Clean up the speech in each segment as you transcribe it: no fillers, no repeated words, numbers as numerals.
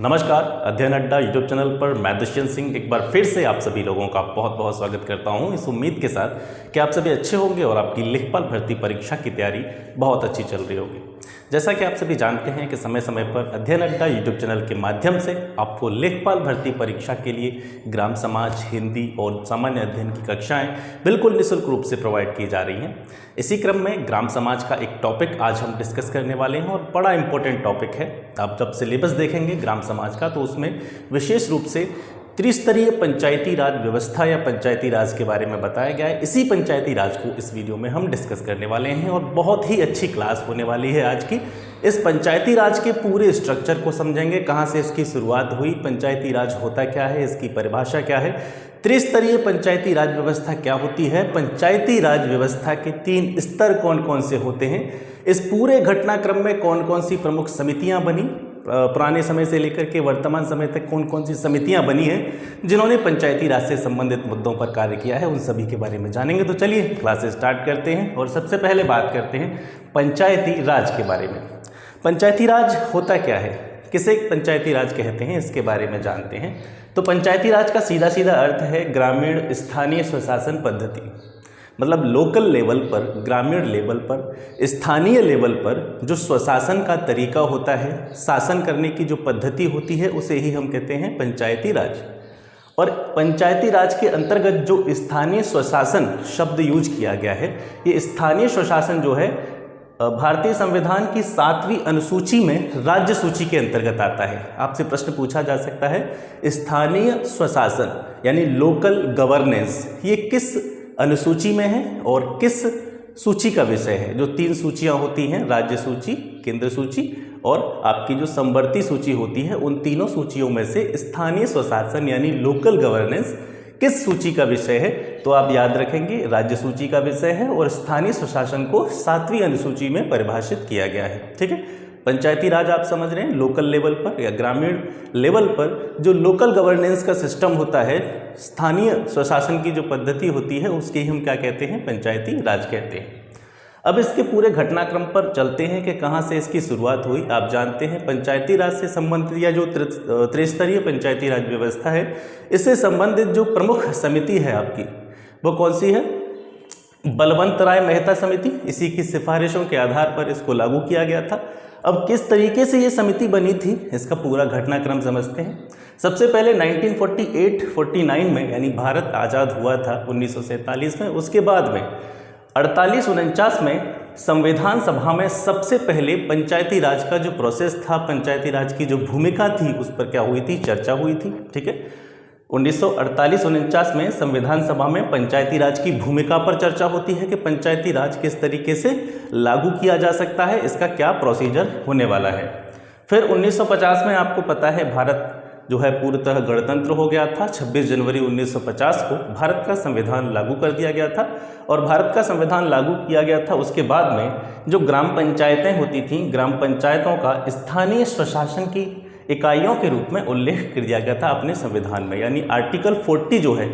नमस्कार, अध्ययन अड्डा यूट्यूब चैनल पर मैं दुष्यंत सिंह एक बार फिर से आप सभी लोगों का बहुत बहुत स्वागत करता हूं, इस उम्मीद के साथ कि आप सभी अच्छे होंगे और आपकी लेखपाल भर्ती परीक्षा की तैयारी बहुत अच्छी चल रही होगी। जैसा कि आप सभी जानते हैं कि समय समय पर अध्ययन अड्डा यूट्यूब चैनल के माध्यम से आपको लेखपाल भर्ती परीक्षा के लिए ग्राम समाज, हिंदी और सामान्य अध्ययन की कक्षाएं बिल्कुल निःशुल्क रूप से प्रोवाइड की जा रही हैं। इसी क्रम में ग्राम समाज का एक टॉपिक आज हम डिस्कस करने वाले हैं और बड़ा इंपॉर्टेंट टॉपिक है। आप जब सिलेबस देखेंगे ग्राम समाज का तो उसमें विशेष रूप से त्रिस्तरीय पंचायती राज व्यवस्था या पंचायती राज के बारे में बताया गया है। इसी पंचायती राज को इस वीडियो में हम डिस्कस करने वाले हैं और बहुत ही अच्छी क्लास होने वाली है आज की। इस पंचायती राज के पूरे स्ट्रक्चर को समझेंगे, कहाँ से इसकी शुरुआत हुई, पंचायती राज होता क्या है, इसकी परिभाषा क्या है, त्रिस्तरीय पंचायती राज व्यवस्था क्या होती है, पंचायती राज व्यवस्था के 3 स्तर कौन कौन से होते हैं, इस पूरे घटनाक्रम में कौन कौन सी प्रमुख समितियां बनी, पुराने समय से लेकर के वर्तमान समय तक कौन कौन सी समितियां बनी हैं जिन्होंने पंचायती राज से संबंधित मुद्दों पर कार्य किया है, उन सभी के बारे में जानेंगे। तो चलिए क्लास स्टार्ट करते हैं और सबसे पहले बात करते हैं पंचायती राज के बारे में। पंचायती राज होता क्या है, किसे पंचायती राज कहते हैं, इसके बारे में जानते हैं। तो पंचायती राज का सीधा सीधा अर्थ है ग्रामीण स्थानीय स्वशासन पद्धति। मतलब लोकल लेवल पर, ग्रामीण लेवल पर, स्थानीय लेवल पर जो स्वशासन का तरीका होता है, शासन करने की जो पद्धति होती है, उसे ही हम कहते हैं पंचायती राज। और पंचायती राज के अंतर्गत जो स्थानीय स्वशासन शब्द यूज किया गया है, ये स्थानीय स्वशासन जो है भारतीय संविधान की 7वीं अनुसूची में राज्य सूची के अंतर्गत आता है। आपसे प्रश्न पूछा जा सकता है स्थानीय स्वशासन यानी लोकल गवर्नेंस ये किस अनुसूची में है और किस सूची का विषय है। जो 3 सूचियां होती हैं, राज्य सूची, केंद्र सूची और आपकी जो समवर्ती सूची होती है, उन तीनों सूचियों में से स्थानीय स्वशासन यानी लोकल गवर्नेंस किस सूची का विषय है, तो आप याद रखेंगे राज्य सूची का विषय है और स्थानीय स्वशासन को 7वीं अनुसूची में परिभाषित किया गया है। ठीक है, पंचायती राज आप समझ रहे हैं लोकल लेवल पर या ग्रामीण लेवल पर जो लोकल गवर्नेंस का सिस्टम होता है, स्थानीय स्वशासन की जो पद्धति होती है, उसके हम क्या कहते हैं, पंचायती राज कहते हैं। अब इसके पूरे घटनाक्रम पर चलते हैं कि कहाँ से इसकी शुरुआत हुई। आप जानते हैं पंचायती राज से संबंधित या जो त्रिस्तरीय पंचायती राज व्यवस्था है, इससे संबंधित जो प्रमुख समिति है आपकी, वो कौन सी है, बलवंत राय मेहता समिति। इसी की सिफारिशों के आधार पर इसको लागू किया गया था। अब किस तरीके से ये समिति बनी थी, इसका पूरा घटनाक्रम समझते हैं। सबसे पहले 1948-49 में यानी भारत आज़ाद हुआ था 1947 में, उसके बाद में 48-49 में संविधान सभा में सबसे पहले पंचायती राज का जो प्रोसेस था, पंचायती राज की जो भूमिका थी, उस पर क्या हुई थी, चर्चा हुई थी। ठीक है, 1948-49 में संविधान सभा में पंचायती राज की भूमिका पर चर्चा होती है कि पंचायती राज किस तरीके से लागू किया जा सकता है, इसका क्या प्रोसीजर होने वाला है। फिर 1950 में आपको पता है भारत जो है पूर्णतः गणतंत्र हो गया था। 26 जनवरी 1950 को भारत का संविधान लागू कर दिया गया था और भारत का संविधान लागू किया गया था। उसके बाद में जो ग्राम पंचायतें होती थीं, ग्राम पंचायतों का स्थानीय स्वशासन की इकाइयों के रूप में उल्लेख कर दिया गया था अपने संविधान में। यानी आर्टिकल 40 जो है,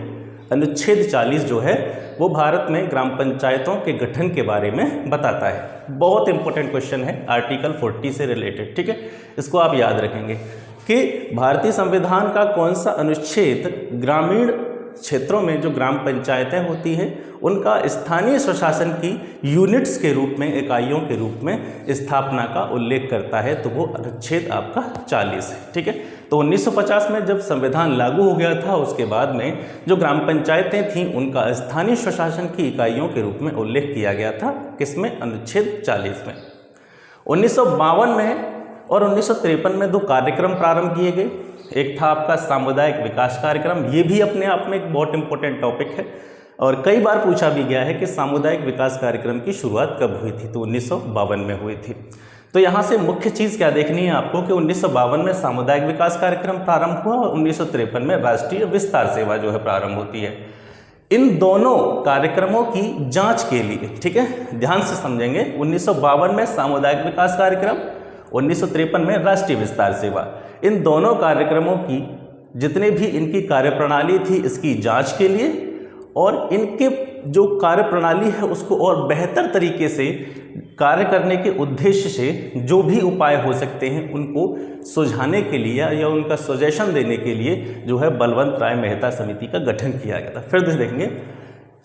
अनुच्छेद 40 जो है, वो भारत में ग्राम पंचायतों के गठन के बारे में बताता है। बहुत इंपॉर्टेंट क्वेश्चन है आर्टिकल 40 से रिलेटेड। ठीक है, इसको आप याद रखेंगे कि भारतीय संविधान का कौन सा अनुच्छेद ग्रामीण क्षेत्रों में जो ग्राम पंचायतें होती हैं उनका स्थानीय स्वशासन की यूनिट्स के रूप में, इकाइयों के रूप में स्थापना का उल्लेख करता है, तो वो अनुच्छेद आपका 40 है। ठीक है, तो 1950 में जब संविधान लागू हो गया था, उसके बाद में जो ग्राम पंचायतें थीं उनका स्थानीय स्वशासन की इकाइयों के रूप में उल्लेख किया गया था, किसमें, अनुच्छेद 40 में। 1952 में और 1953 में 2 कार्यक्रम प्रारंभ किए गए। एक था आपका सामुदायिक विकास कार्यक्रम, ये भी अपने आप में एक बहुत इंपॉर्टेंट टॉपिक है और कई बार पूछा भी गया है कि सामुदायिक विकास कार्यक्रम की शुरुआत कब हुई थी, तो 1952 में हुई थी। तो यहाँ से मुख्य चीज़ क्या देखनी है आपको कि 1952 में सामुदायिक विकास कार्यक्रम प्रारंभ हुआ और 1953 में राष्ट्रीय विस्तार सेवा जो है प्रारंभ होती है। इन दोनों कार्यक्रमों की जाँच के लिए, ठीक है, ध्यान से समझेंगे, 1952 में सामुदायिक विकास कार्यक्रम, 1953 में राष्ट्रीय विस्तार सेवा, इन दोनों कार्यक्रमों की जितने भी इनकी कार्यप्रणाली थी, इसकी जांच के लिए और इनके जो कार्यप्रणाली है उसको और बेहतर तरीके से कार्य करने के उद्देश्य से जो भी उपाय हो सकते हैं उनको सुझाने के लिए या उनका सजेशन देने के लिए जो है बलवंत राय मेहता समिति का गठन किया गया था। फिर देखेंगे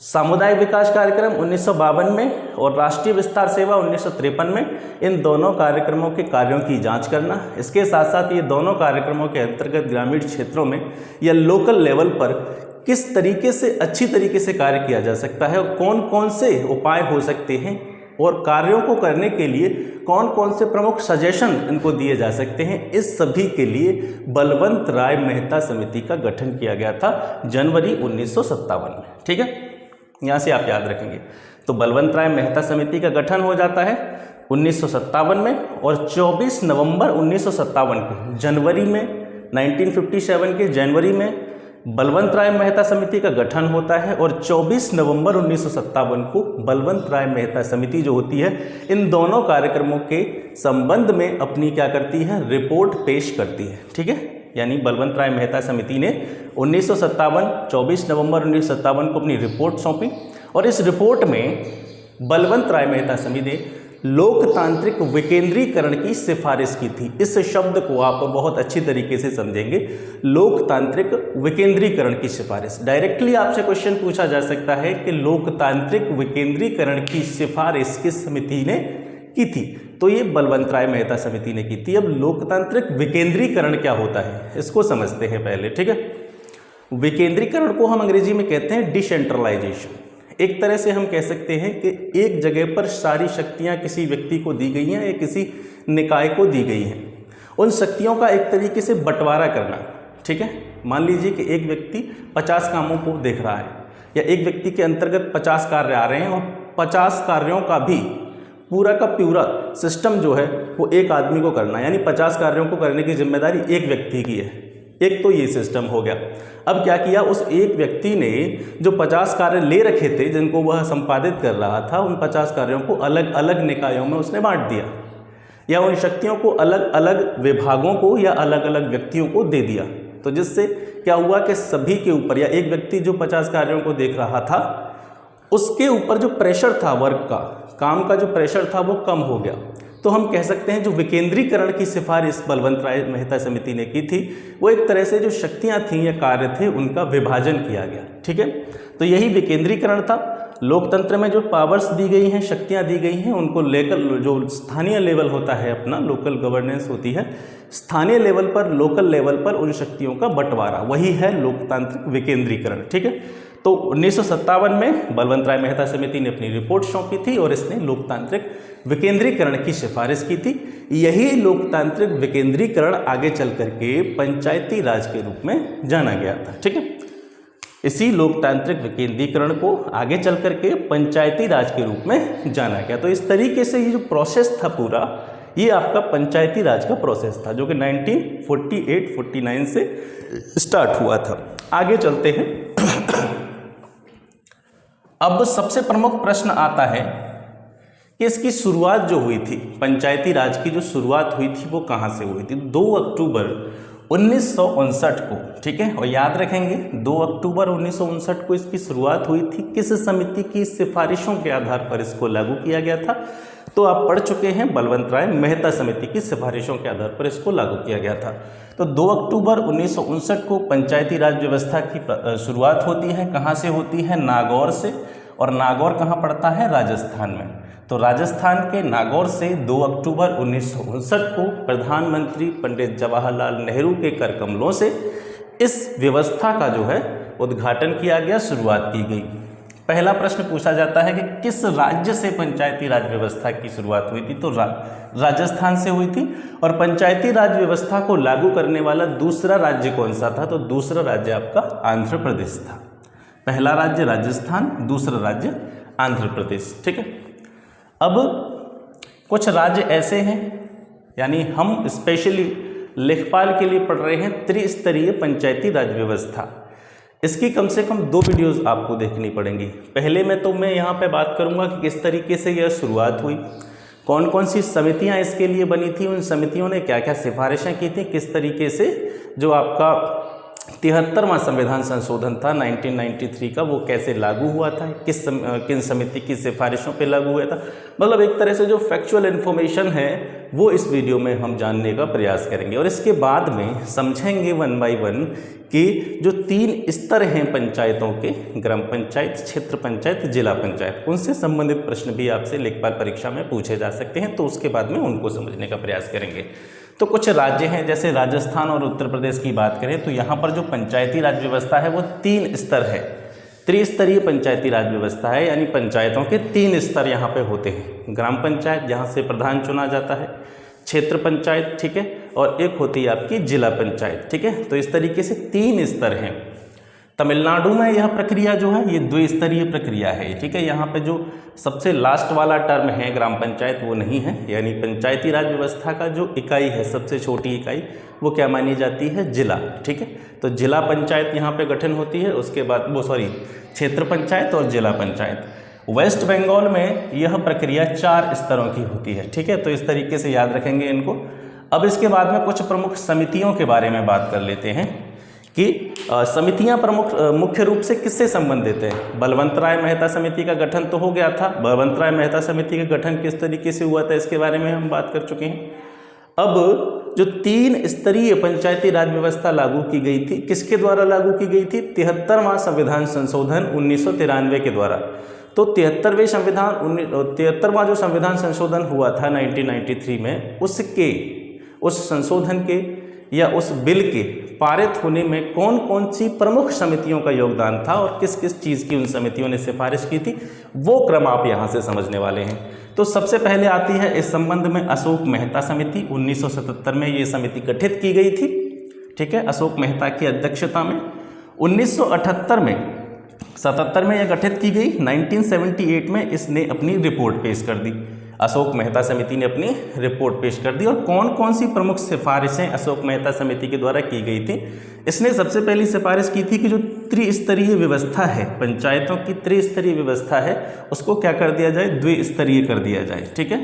सामुदायिक विकास कार्यक्रम 1952 में और राष्ट्रीय विस्तार सेवा 1953 में, इन दोनों कार्यक्रमों के कार्यों की जांच करना। इसके साथ साथ ये दोनों कार्यक्रमों के अंतर्गत ग्रामीण क्षेत्रों में या लोकल लेवल पर किस तरीके से अच्छी तरीके से कार्य किया जा सकता है और कौन कौन से उपाय हो सकते हैं और कार्यों को करने के लिए कौन कौन से प्रमुख सजेशन इनको दिए जा सकते हैं, इस सभी के लिए बलवंत राय मेहता समिति का गठन किया गया था जनवरी 1957 में। ठीक है, यहाँ से आप याद रखेंगे। तो बलवंत राय मेहता समिति का गठन हो जाता है 1957 में और 24 नवंबर 1957 को जनवरी में 1957 के जनवरी में बलवंत राय मेहता समिति का गठन होता है और 24 नवंबर 1957 को बलवंत राय मेहता समिति जो होती है इन दोनों कार्यक्रमों के संबंध में अपनी क्या करती है, रिपोर्ट पेश करती है। ठीक है, यानी बलवंत राय मेहता समिति ने 24 नवंबर 1957 को अपनी रिपोर्ट सौंपी और इस रिपोर्ट में बलवंत राय मेहता समिति ने लोकतांत्रिक विकेंद्रीकरण की सिफारिश की थी। इस शब्द को आप बहुत अच्छी तरीके से समझेंगे, लोकतांत्रिक विकेंद्रीकरण की सिफारिश। डायरेक्टली आपसे क्वेश्चन पूछा जा सकता है कि लोकतांत्रिक विकेंद्रीकरण की सिफारिश किस समिति ने की थी, तो ये बलवंत राय मेहता समिति ने की थी। अब लोकतांत्रिक विकेंद्रीकरण क्या होता है इसको समझते हैं पहले। ठीक है, विकेंद्रीकरण को हम अंग्रेजी में कहते हैं डिसेंट्रलाइजेशन। एक तरह से हम कह सकते हैं कि एक जगह पर सारी शक्तियां किसी व्यक्ति को दी गई हैं या किसी निकाय को दी गई हैं, उन शक्तियों का एक तरीके से बंटवारा करना। ठीक है, मान लीजिए कि एक व्यक्ति 50 कामों को देख रहा है या एक व्यक्ति के अंतर्गत 50 कार्य आ रहे हैं और 50 कार्यों का भी पूरा का पूरा सिस्टम जो है वो एक आदमी को करना है, यानी 50 कार्यों को करने की जिम्मेदारी एक व्यक्ति की है। एक तो ये सिस्टम हो गया। अब क्या किया, उस एक व्यक्ति ने जो 50 कार्य ले रखे थे जिनको वह संपादित कर रहा था, उन 50 कार्यों को अलग अलग निकायों में उसने बांट दिया या उन शक्तियों को अलग अलग विभागों को या अलग अलग व्यक्तियों को दे दिया। तो जिससे क्या हुआ कि सभी के ऊपर या एक व्यक्ति जो 50 कार्यों को देख रहा था उसके ऊपर जो प्रेशर था वर्क का, काम का जो प्रेशर था वो कम हो गया। तो हम कह सकते हैं जो विकेंद्रीकरण की सिफारिश बलवंत राय मेहता समिति ने की थी वो एक तरह से जो शक्तियां थीं या कार्य थे उनका विभाजन किया गया। ठीक है, तो यही विकेंद्रीकरण था। लोकतंत्र में जो पावर्स दी गई हैं, शक्तियां दी गई हैं, उनको लेकर जो स्थानीय लेवल होता है अपना लोकल गवर्नेंस होती है, स्थानीय लेवल पर लोकल लेवल पर उन शक्तियों का बंटवारा, वही है लोकतांत्रिक विकेंद्रीकरण। ठीक है, तो 1957 में बलवंत राय मेहता समिति ने अपनी रिपोर्ट सौंपी थी और इसने लोकतांत्रिक विकेंद्रीकरण की सिफारिश की थी। यही लोकतांत्रिक विकेंद्रीकरण आगे चल करके पंचायती राज के रूप में जाना गया था। ठीक है, इसी लोकतांत्रिक विकेंद्रीकरण को आगे चल करके पंचायती राज के रूप में जाना गया। तो इस तरीके से ये जो प्रोसेस था पूरा, ये आपका पंचायती राज का प्रोसेस था जो कि 1948-49 से स्टार्ट हुआ था। आगे चलते हैं। अब सबसे प्रमुख प्रश्न आता है कि इसकी शुरुआत जो हुई थी, पंचायती राज की जो शुरुआत हुई थी वो कहाँ से हुई थी? 2 अक्टूबर 1959 को। ठीक है, और याद रखेंगे 2 अक्टूबर 1959 को इसकी शुरुआत हुई थी। किस समिति की सिफारिशों के आधार पर इसको लागू किया गया था? तो आप पढ़ चुके हैं, बलवंत राय मेहता समिति की सिफारिशों के आधार पर इसको लागू किया गया था। तो 2 अक्टूबर 1959 को पंचायती राज व्यवस्था की शुरुआत होती है। कहाँ से होती है? नागौर से। और नागौर कहाँ पड़ता है? राजस्थान में। तो राजस्थान के नागौर से 2 अक्टूबर 1959 को प्रधानमंत्री पंडित जवाहरलाल नेहरू के कर कमलों से इस व्यवस्था का जो है उद्घाटन किया गया, शुरुआत की गई। पहला प्रश्न पूछा जाता है कि किस राज्य से पंचायती राज व्यवस्था की शुरुआत हुई थी? तो राजस्थान से हुई थी। और पंचायती राज व्यवस्था को लागू करने वाला दूसरा राज्य कौन सा था? तो दूसरा राज्य आपका आंध्र प्रदेश था। पहला राज्य राजस्थान, दूसरा राज्य आंध्र प्रदेश। ठीक है, अब कुछ राज्य ऐसे हैं, यानी हम स्पेशली लेखपाल के लिए पढ़ रहे हैं त्रिस्तरीय पंचायती राज व्यवस्था। इसकी कम से कम 2 वीडियोस आपको देखनी पड़ेंगी। पहले में तो मैं यहाँ पे बात करूँगा कि किस तरीके से यह शुरुआत हुई, कौन कौन सी समितियाँ इसके लिए बनी थी, उन समितियों ने क्या क्या सिफारिशें की थी, किस तरीके से जो आपका 73वां संविधान संशोधन था 1993 का, वो कैसे लागू हुआ था, किन समिति की सिफारिशों पे लागू हुआ था। मतलब एक तरह से जो फैक्चुअल इन्फॉर्मेशन है वो इस वीडियो में हम जानने का प्रयास करेंगे, और इसके बाद में समझेंगे वन बाय वन कि जो 3 स्तर हैं पंचायतों के, ग्राम पंचायत, क्षेत्र पंचायत, जिला पंचायत, उनसे संबंधित प्रश्न भी आपसे लेखपाल परीक्षा में पूछे जा सकते हैं, तो उसके बाद में उनको समझने का प्रयास करेंगे। तो कुछ राज्य हैं, जैसे राजस्थान और उत्तर प्रदेश की बात करें तो यहाँ पर जो पंचायती राज व्यवस्था है वो 3 स्तर है, त्रिस्तरीय पंचायती राज व्यवस्था है, यानी पंचायतों के 3 स्तर यहाँ पे होते हैं। ग्राम पंचायत जहाँ से प्रधान चुना जाता है, क्षेत्र पंचायत, ठीक है, और एक होती है आपकी जिला पंचायत, ठीक है। तो इस तरीके से 3 स्तर हैं। तमिलनाडु में यह प्रक्रिया जो है ये द्विस्तरीय प्रक्रिया है, ठीक है। यहाँ पे जो सबसे लास्ट वाला टर्म है ग्राम पंचायत वो नहीं है, यानी पंचायती राज व्यवस्था का जो इकाई है, सबसे छोटी इकाई, वो क्या मानी जाती है, जिला, ठीक है। तो जिला पंचायत यहाँ पे गठन होती है, उसके बाद क्षेत्र पंचायत और जिला पंचायत। वेस्ट बंगाल में यह प्रक्रिया 4 स्तरों की होती है, ठीक है। तो इस तरीके से याद रखेंगे इनको। अब इसके बाद में कुछ प्रमुख समितियों के बारे में बात कर लेते हैं कि समितियां मुख्य रूप से किससे संबंधित है। बलवंत राय मेहता समिति का गठन तो हो गया था। बलवंत राय मेहता समिति का गठन किस तरीके से हुआ था इसके बारे में हम बात कर चुके हैं। अब जो 3 स्तरीय पंचायती राज व्यवस्था लागू की गई थी, किसके द्वारा लागू की गई थी, 73वां संविधान संशोधन 1993 के द्वारा। तो 73वां जो संविधान संशोधन हुआ था 1993 में, उस संशोधन के या उस बिल के पारित होने में कौन कौन सी प्रमुख समितियों का योगदान था और किस किस चीज़ की उन समितियों ने सिफारिश की थी, वो क्रम आप यहाँ से समझने वाले हैं। तो सबसे पहले आती है इस संबंध में अशोक मेहता समिति। 1977 में ये समिति गठित की गई थी, ठीक है, अशोक मेहता की अध्यक्षता में। 1977 में यह गठित की गई। 1978 में इसने अपनी रिपोर्ट पेश कर दी। अशोक मेहता समिति ने अपनी रिपोर्ट पेश कर दी। और कौन कौन सी प्रमुख सिफारिशें अशोक मेहता समिति के द्वारा की गई थी। इसने सबसे पहली सिफारिश की थी कि जो त्रिस्तरीय व्यवस्था है, पंचायतों की त्रिस्तरीय व्यवस्था है, उसको क्या कर दिया जाए, द्विस्तरीय कर दिया जाए, ठीक है।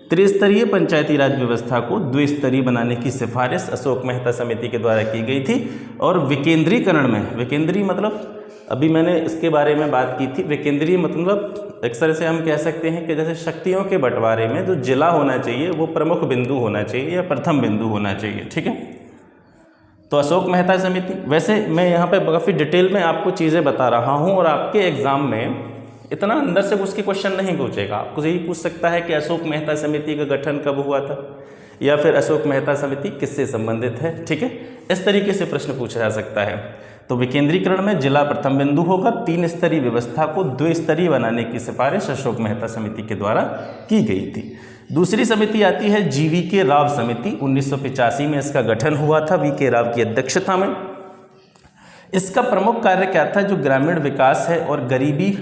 त्रिस्तरीय पंचायती राज व्यवस्था को द्विस्तरीय बनाने की सिफारिश अशोक मेहता समिति के द्वारा की गई थी। और विकेंद्रीकरण में, विकेंद्रीय मतलब अभी मैंने इसके बारे में बात की थी, विकेंद्रीय मतलब एक तरह से हम कह सकते हैं कि जैसे शक्तियों के बंटवारे में जो जिला होना चाहिए वो प्रमुख बिंदु होना चाहिए या प्रथम बिंदु होना चाहिए, ठीक है। तो अशोक मेहता समिति, वैसे मैं यहाँ पे काफ़ी डिटेल में आपको चीज़ें बता रहा हूँ और आपके एग्जाम में इतना अंदर से उसके क्वेश्चन नहीं पूछेगा। आपको यही पूछ सकता है कि अशोक मेहता समिति का गठन कब हुआ था, या फिर अशोक मेहता समिति किससे संबंधित है, ठीक है। इस तरीके से प्रश्न पूछा जा सकता है। तो विकेंद्रीकरण में जिला प्रथम बिंदु होगा। 3 स्तरीय व्यवस्था को द्विस्तरीय बनाने की सिफारिश अशोक मेहता समिति के द्वारा की गई थी। दूसरी समिति आती है GV.K. राव समिति। 1985 में इसका गठन हुआ था V.K. राव की अध्यक्षता में। इसका प्रमुख कार्य क्या था, जो ग्रामीण विकास है और गरीबी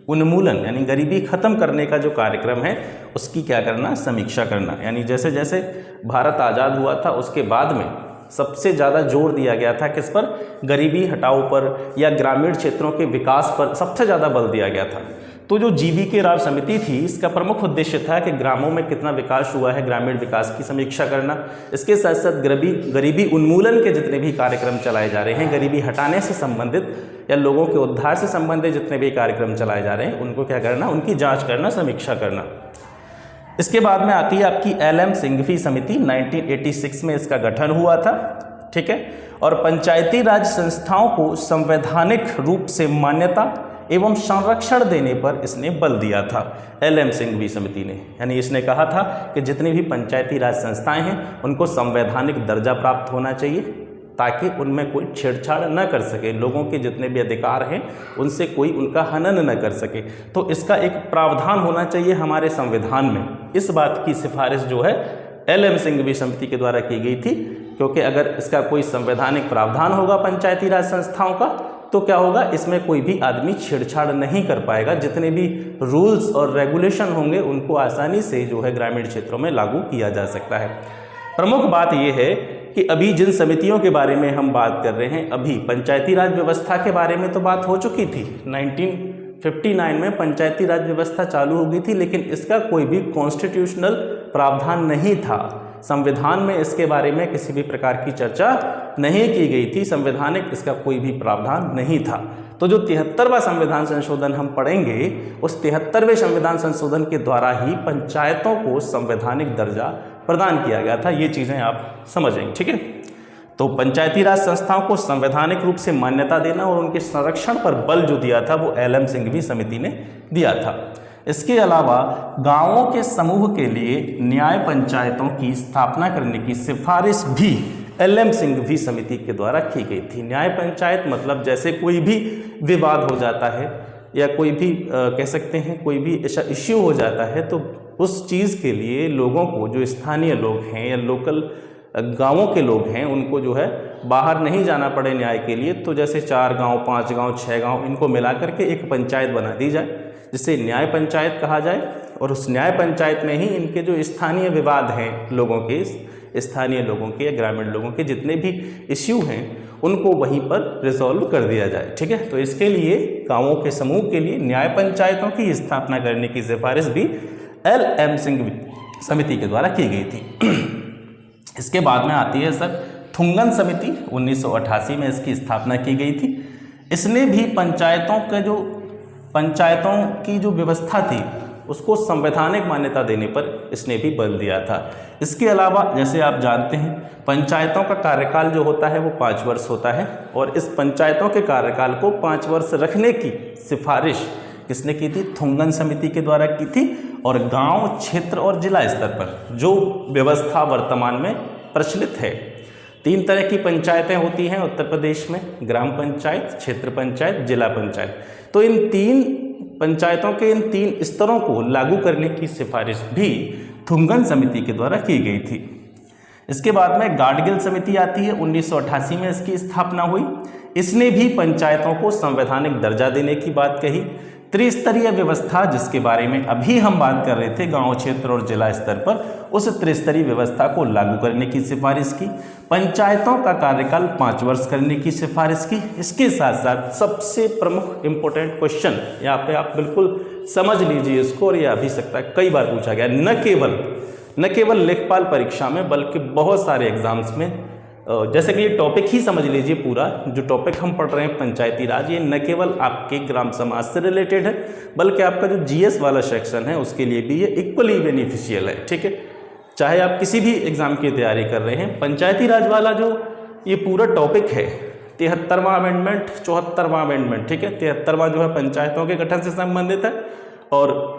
उन्मूलन यानी गरीबी खत्म करने का जो कार्यक्रम है उसकी क्या करना, समीक्षा करना। यानी जैसे जैसे भारत आज़ाद हुआ था उसके बाद में सबसे ज़्यादा जोर दिया गया था किस पर, गरीबी हटाओ पर या ग्रामीण क्षेत्रों के विकास पर सबसे ज़्यादा बल दिया गया था। तो जो GV.K. राव समिति थी, इसका प्रमुख उद्देश्य था कि ग्रामों में कितना विकास हुआ है, ग्रामीण विकास की समीक्षा करना। इसके साथ साथ गरीबी उन्मूलन के जितने भी कार्यक्रम चलाए जा रहे हैं, गरीबी हटाने से संबंधित या लोगों के उद्धार से संबंधित जितने भी कार्यक्रम चलाए जा रहे हैं उनको क्या करना, उनकी जाँच करना, समीक्षा करना। इसके बाद में आती है आपकी LM सिंघवी समिति। 1986 में इसका गठन हुआ था, ठीक है। और पंचायती राज संस्थाओं को संवैधानिक रूप से मान्यता एवं संरक्षण देने पर इसने बल दिया था LM सिंघवी समिति ने। यानी इसने कहा था कि जितनी भी पंचायती राज संस्थाएं हैं उनको संवैधानिक दर्जा प्राप्त होना चाहिए ताकि उनमें कोई छेड़छाड़ न कर सके, लोगों के जितने भी अधिकार हैं उनसे कोई उनका हनन न कर सके। तो इसका एक प्रावधान होना चाहिए हमारे संविधान में। इस बात की सिफारिश जो है LM सिंघवी समिति के द्वारा की गई थी, क्योंकि अगर इसका कोई संवैधानिक प्रावधान होगा पंचायती राज संस्थाओं का तो क्या होगा, इसमें कोई भी आदमी छेड़छाड़ नहीं कर पाएगा। जितने भी रूल्स और रेगुलेशन होंगे उनको आसानी से जो है ग्रामीण क्षेत्रों में लागू किया जा सकता है। प्रमुख बात यह है कि अभी जिन समितियों के बारे में हम बात कर रहे हैं, अभी पंचायती राज व्यवस्था के बारे में तो बात हो चुकी थी। 1959 में पंचायती राज व्यवस्था चालू हो गई थी, लेकिन इसका कोई भी कॉन्स्टिट्यूशनल प्रावधान नहीं था संविधान में इसके बारे में किसी भी प्रकार की चर्चा नहीं की गई थी, संवैधानिक इसका कोई भी प्रावधान नहीं था। तो जो 73वां संविधान संशोधन हम पढ़ेंगे, उस 73वें संविधान संशोधन के द्वारा ही पंचायतों को संवैधानिक दर्जा प्रदान किया गया था। ये चीज़ें आप समझेंगे, ठीक है। तो पंचायती राज संस्थाओं को संवैधानिक रूप से मान्यता देना और उनके संरक्षण पर बल जो दिया था वो एल.एम. सिंघवी समिति ने दिया था। इसके अलावा गांवों के समूह के लिए न्याय पंचायतों की स्थापना करने की सिफारिश भी एल.एम. सिंघवी समिति के द्वारा की गई थी। न्याय पंचायत मतलब जैसे कोई भी विवाद हो जाता है या कोई भी कह सकते हैं कोई भी ऐसा इश्यू हो जाता है, तो उस चीज़ के लिए लोगों को, जो स्थानीय लोग हैं या लोकल गांवों के लोग हैं, उनको जो है बाहर नहीं जाना पड़े न्याय के लिए, तो जैसे 4 गांव, 5 गांव, 6 गांव इनको मिला करके एक पंचायत बना दी जाए, जिसे न्याय पंचायत कहा जाए। और उस न्याय पंचायत में ही इनके जो स्थानीय विवाद हैं लोगों के, स्थानीय लोगों के या ग्रामीण लोगों के जितने भी इश्यू हैं उनको वहीं पर रिजॉल्व कर दिया जाए, ठीक है। तो इसके लिए गाँवों के समूह के लिए न्याय पंचायतों की स्थापना करने की सिफारिश भी एल.एम. सिंघवी समिति के द्वारा की गई थी। इसके बाद में आती है सर थुंगन समिति, 1988 में इसकी स्थापना की गई थी। इसने भी पंचायतों की जो व्यवस्था थी उसको संवैधानिक मान्यता देने पर इसने भी बल दिया था। इसके अलावा जैसे आप जानते हैं पंचायतों का कार्यकाल जो होता है वो 5 वर्ष होता है, और इस पंचायतों के कार्यकाल को 5 वर्ष रखने की सिफारिश किसने की थी? थुंगन समिति के द्वारा की थी। और गांव, क्षेत्र और जिला स्तर पर जो व्यवस्था वर्तमान में प्रचलित है, 3 तरह की पंचायतें होती हैं उत्तर प्रदेश में, ग्राम पंचायत, क्षेत्र पंचायत, जिला पंचायत। तो इन 3 पंचायतों के इन 3 स्तरों को लागू करने की सिफारिश भी थुंगन समिति के द्वारा की गई थी। इसके बाद में गाडगिल समिति आती है, 1988 में इसकी स्थापना हुई। इसने भी पंचायतों को संवैधानिक दर्जा देने की बात कही। त्रिस्तरीय व्यवस्था जिसके बारे में अभी हम बात कर रहे थे गांव, क्षेत्र और जिला स्तर पर, उस त्रिस्तरीय व्यवस्था को लागू करने की सिफारिश की। पंचायतों का कार्यकाल 5 वर्ष करने की सिफारिश की। इसके साथ साथ सबसे प्रमुख इंपॉर्टेंट क्वेश्चन यहाँ पे आप बिल्कुल समझ लीजिए इसको, और यह भी सकता है कई बार पूछा गया, न केवल लेखपाल परीक्षा में बल्कि बहुत सारे एग्जाम्स में, जैसे कि ये टॉपिक ही समझ लीजिए, पूरा जो टॉपिक हम पढ़ रहे हैं पंचायती राज, ये न केवल आपके ग्राम समाज से रिलेटेड है बल्कि आपका जो जीएस वाला सेक्शन है उसके लिए भी ये इक्वली बेनिफिशियल है, ठीक है। चाहे आप किसी भी एग्जाम की तैयारी कर रहे हैं, पंचायती राज वाला जो ये पूरा टॉपिक है, 73वां अमेंडमेंट, 74वां अमेंडमेंट, ठीक है। 73वां जो है पंचायतों के गठन से संबंधित है, और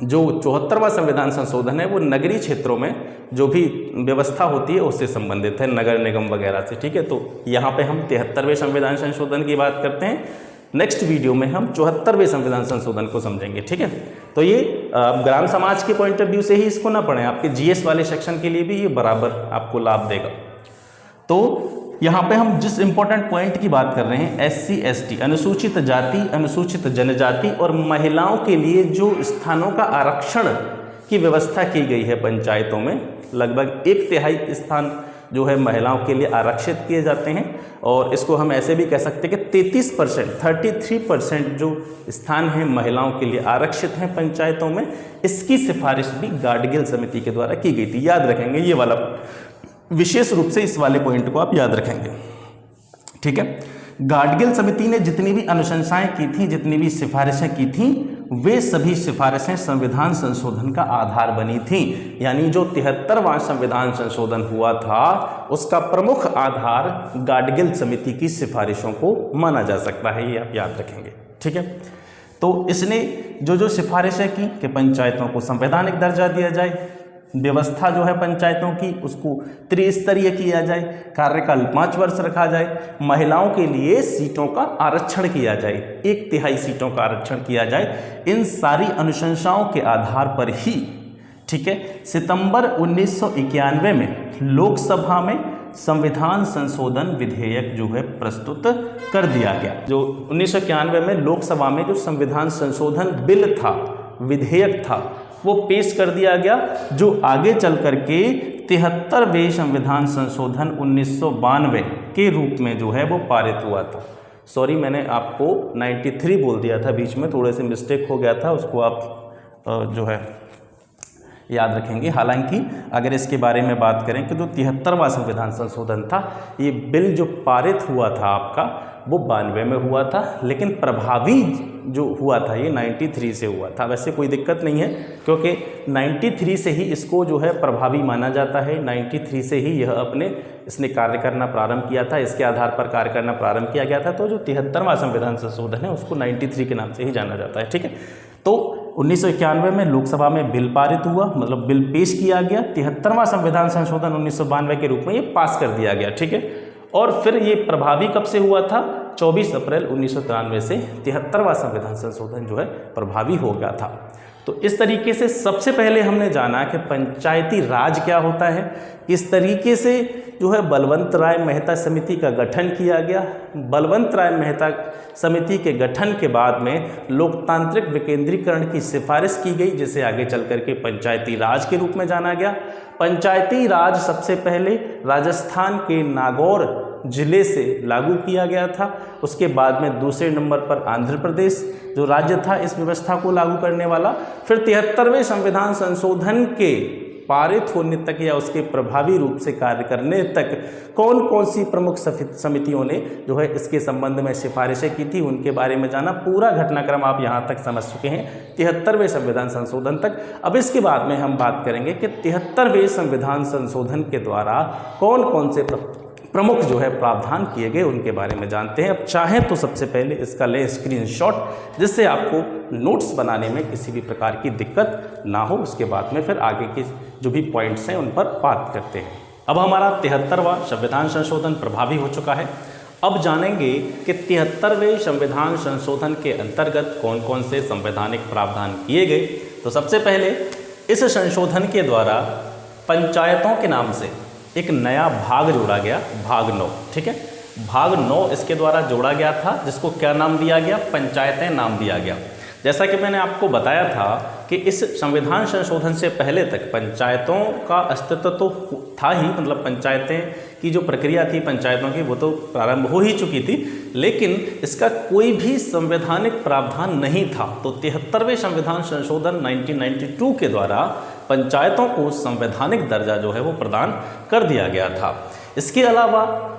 जो 74वां संविधान संशोधन है वो नगरीय क्षेत्रों में जो भी व्यवस्था होती है उससे संबंधित है, नगर निगम वगैरह से, ठीक है। तो यहाँ पे हम 73वें संविधान संशोधन की बात करते हैं। नेक्स्ट वीडियो में हम 74वें संविधान संशोधन को समझेंगे, ठीक है। तो ये ग्राम समाज के पॉइंट ऑफ व्यू से ही इसको ना पढ़ें, आपके जीएस वाले सेक्शन के लिए भी ये बराबर आपको लाभ देगा। तो यहाँ पे हम जिस इंपॉर्टेंट पॉइंट की बात कर रहे हैं, SC ST, अनुसूचित जाति, अनुसूचित जनजाति और महिलाओं के लिए जो स्थानों का आरक्षण की व्यवस्था की गई है पंचायतों में, लगभग 1/3 स्थान जो है महिलाओं के लिए आरक्षित किए जाते हैं। और इसको हम ऐसे भी कह सकते हैं कि 33% जो स्थान हैं महिलाओं के लिए आरक्षित हैं पंचायतों में। इसकी सिफारिश भी गाडगिल समिति के द्वारा की गई थी, याद रखेंगे ये वाला, विशेष रूप से इस वाले पॉइंट को आप याद रखेंगे, ठीक है। गाडगिल समिति ने जितनी भी अनुशंसाएं की थी, जितनी भी सिफारिशें की थी, वे सभी सिफारिशें संविधान संशोधन का आधार बनी थी। यानी जो 73वां संविधान संशोधन हुआ था उसका प्रमुख आधार गाडगिल समिति की सिफारिशों को माना जा सकता है, ये आप याद रखेंगे, ठीक है। तो इसने जो सिफारिशें की कि पंचायतों को संवैधानिक दर्जा दिया जाए, व्यवस्था जो है पंचायतों की उसको त्रिस्तरीय किया जाए, कार्यकाल 5 वर्ष रखा जाए, महिलाओं के लिए सीटों का आरक्षण किया जाए, 1/3 सीटों का आरक्षण किया जाए, इन सारी अनुशंसाओं के आधार पर ही, ठीक है, सितंबर 1991 में लोकसभा में संविधान संशोधन विधेयक जो है प्रस्तुत कर दिया गया। जो 1991 में लोकसभा में जो संविधान संशोधन बिल था, विधेयक था, वो पेश कर दिया गया, जो आगे चल करके 73वें संविधान संशोधन 1992 के रूप में जो है वो पारित हुआ था। सॉरी, मैंने आपको 93 बोल दिया था, बीच में थोड़े से मिस्टेक हो गया था, उसको आप जो है याद रखेंगे। हालांकि अगर इसके बारे में बात करें कि जो 73वां संविधान संशोधन था, ये बिल जो पारित हुआ था आपका वो 92 में हुआ था, लेकिन प्रभावी जो हुआ था ये 93 से हुआ था। वैसे कोई दिक्कत नहीं है, क्योंकि 93 से ही इसको जो है प्रभावी माना जाता है। 93 से ही यह इसने कार्य करना प्रारंभ किया था, इसके आधार पर कार्य करना प्रारंभ किया गया था। तो जो 73वां संविधान संशोधन है उसको 93 के नाम से ही जाना जाता है, ठीक है। तो 1991 में लोकसभा में बिल पारित हुआ, मतलब बिल पेश किया गया। 73वां संविधान संशोधन 1992 के रूप में ये पास कर दिया गया, ठीक है। और फिर ये प्रभावी कब से हुआ था? 24 अप्रैल 1993 से 73वां संविधान संशोधन जो है प्रभावी हो गया था। तो इस तरीके से सबसे पहले हमने जाना कि पंचायती राज क्या होता है, किस तरीके से जो है बलवंत राय मेहता समिति का गठन किया गया। बलवंत राय मेहता समिति के गठन के बाद में लोकतांत्रिक विकेंद्रीकरण की सिफारिश की गई, जिसे आगे चल करके पंचायती राज के रूप में जाना गया। पंचायती राज सबसे पहले राजस्थान के नागौर जिले से लागू किया गया था। उसके बाद में दूसरे नंबर पर आंध्र प्रदेश जो राज्य था इस व्यवस्था को लागू करने वाला। फिर 73वें संविधान संशोधन के पारित होने तक या उसके प्रभावी रूप से कार्य करने तक कौन कौन सी प्रमुख समितियों ने जो है इसके संबंध में सिफारिशें की थी, उनके बारे में जाना। पूरा घटनाक्रम आप यहाँ तक समझ चुके हैं 73वें संविधान संशोधन तक। अब इसके बाद में हम बात करेंगे कि 73वें संविधान संशोधन के द्वारा कौन कौन से प्रमुख जो है प्रावधान किए गए उनके बारे में जानते हैं। अब चाहें तो सबसे पहले इसका लें स्क्रीनशॉट, जिससे आपको नोट्स बनाने में किसी भी प्रकार की दिक्कत ना हो। उसके बाद में फिर आगे के जो भी पॉइंट्स हैं उन पर बात करते हैं। अब हमारा 73वां संविधान संशोधन प्रभावी हो चुका है। अब जानेंगे कि 73वें संविधान संशोधन के अंतर्गत कौन कौन से संवैधानिक प्रावधान किए गए। तो सबसे पहले इस संशोधन के द्वारा पंचायतों के नाम से एक नया भाग जोड़ा गया, भाग 9, ठीक है। भाग 9 इसके द्वारा जोड़ा गया था, जिसको क्या नाम दिया गया? पंचायतें नाम दिया गया। जैसा कि मैंने आपको बताया था कि इस संविधान संशोधन से पहले तक पंचायतों का अस्तित्व तो था ही, मतलब पंचायतें की जो प्रक्रिया थी पंचायतों की वो तो प्रारंभ हो ही चुकी थी, लेकिन इसका कोई भी संवैधानिक प्रावधान नहीं था। तो 73वें संविधान संशोधन 1992 के द्वारा पंचायतों को संवैधानिक दर्जा जो है वो प्रदान कर दिया गया था। इसके अलावा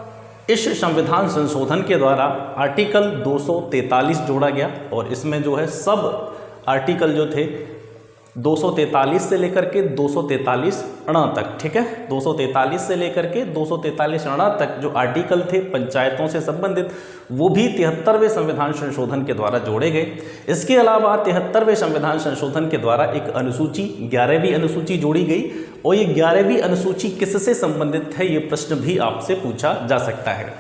इस संविधान संशोधन के द्वारा आर्टिकल 243 जोड़ा गया, और इसमें जो है सब आर्टिकल जो थे 243 से लेकर के 243 अणा तक, ठीक है। 243 से लेकर के 243 अणा तक जो आर्टिकल थे पंचायतों से संबंधित, वो भी 73वें संविधान संशोधन के द्वारा जोड़े गए। इसके अलावा 73वें संविधान संशोधन के द्वारा एक अनुसूची 11वीं अनुसूची जोड़ी गई, और ये 11वीं अनुसूची किससे संबंधित है, ये प्रश्न भी आपसे पूछा जा सकता है।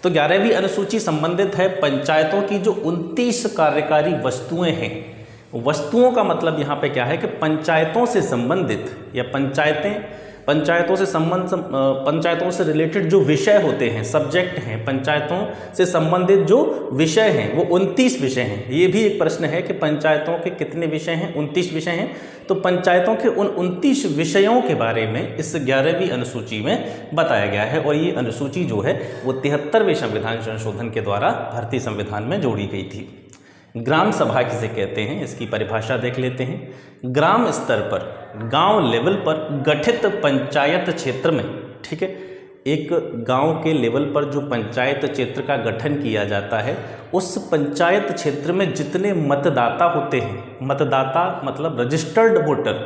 तो 11वीं अनुसूची संबंधित है पंचायतों की जो 29 कार्यकारी वस्तुएं हैं। वस्तुओं का मतलब यहाँ पे क्या है कि पंचायतों से संबंधित या पंचायतों से रिलेटेड जो विषय होते हैं, सब्जेक्ट हैं, पंचायतों से संबंधित जो विषय हैं वो 29 विषय हैं। ये भी एक प्रश्न है कि पंचायतों के कितने विषय हैं? 29 विषय हैं। तो पंचायतों के उन 29 विषयों के बारे में इस 11वीं अनुसूची में बताया गया है, और ये अनुसूची जो है वो 73वें संविधान संशोधन के द्वारा भारतीय संविधान में जोड़ी गई थी। ग्राम सभा किसे कहते हैं, इसकी परिभाषा देख लेते हैं। ग्राम स्तर पर, गांव लेवल पर गठित पंचायत क्षेत्र में, ठीक है, एक गांव के लेवल पर जो पंचायत क्षेत्र का गठन किया जाता है, उस पंचायत क्षेत्र में जितने मतदाता होते हैं, मतदाता मतलब रजिस्टर्ड वोटर,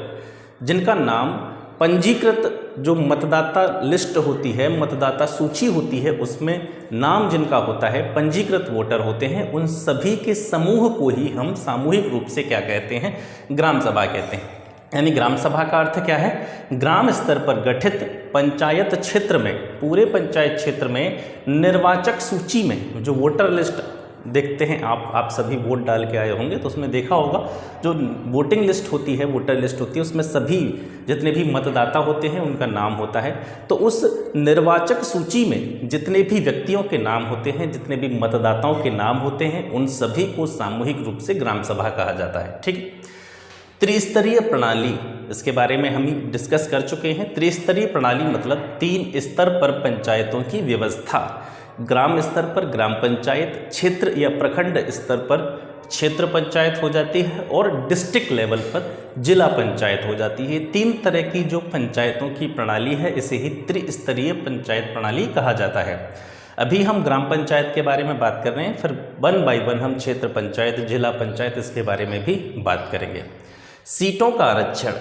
जिनका नाम पंजीकृत जो मतदाता लिस्ट होती है, मतदाता सूची होती है, उसमें नाम जिनका होता है, पंजीकृत वोटर होते हैं, उन सभी के समूह को ही हम सामूहिक रूप से क्या कहते हैं? ग्राम सभा कहते हैं। यानी ग्राम सभा का अर्थ क्या है? ग्राम स्तर पर गठित पंचायत क्षेत्र में, पूरे पंचायत क्षेत्र में निर्वाचक सूची में जो वोटर लिस्ट देखते हैं आप सभी वोट डाल के आए होंगे, तो उसमें देखा होगा जो वोटिंग लिस्ट होती है, वोटर लिस्ट होती है, उसमें सभी जितने भी मतदाता होते हैं उनका नाम होता है। तो उस निर्वाचक सूची में जितने भी व्यक्तियों के नाम होते हैं, जितने भी मतदाताओं के नाम होते हैं, उन सभी को सामूहिक रूप से ग्राम सभा कहा जाता है, ठीक। त्रिस्तरीय प्रणाली, इसके बारे में हम डिस्कस कर चुके हैं। त्रिस्तरीय प्रणाली मतलब 3 स्तर पर पंचायतों की व्यवस्था। ग्राम स्तर पर ग्राम पंचायत, क्षेत्र या प्रखंड स्तर पर क्षेत्र पंचायत हो जाती है, और डिस्ट्रिक्ट लेवल पर जिला पंचायत हो जाती है। 3 तरह की जो पंचायतों की प्रणाली है इसे ही त्रिस्तरीय पंचायत प्रणाली कहा जाता है। अभी हम ग्राम पंचायत के बारे में बात कर रहे हैं, फिर 1 बाय 1 हम क्षेत्र पंचायत, जिला पंचायत, इसके बारे में भी बात करेंगे। सीटों का आरक्षण,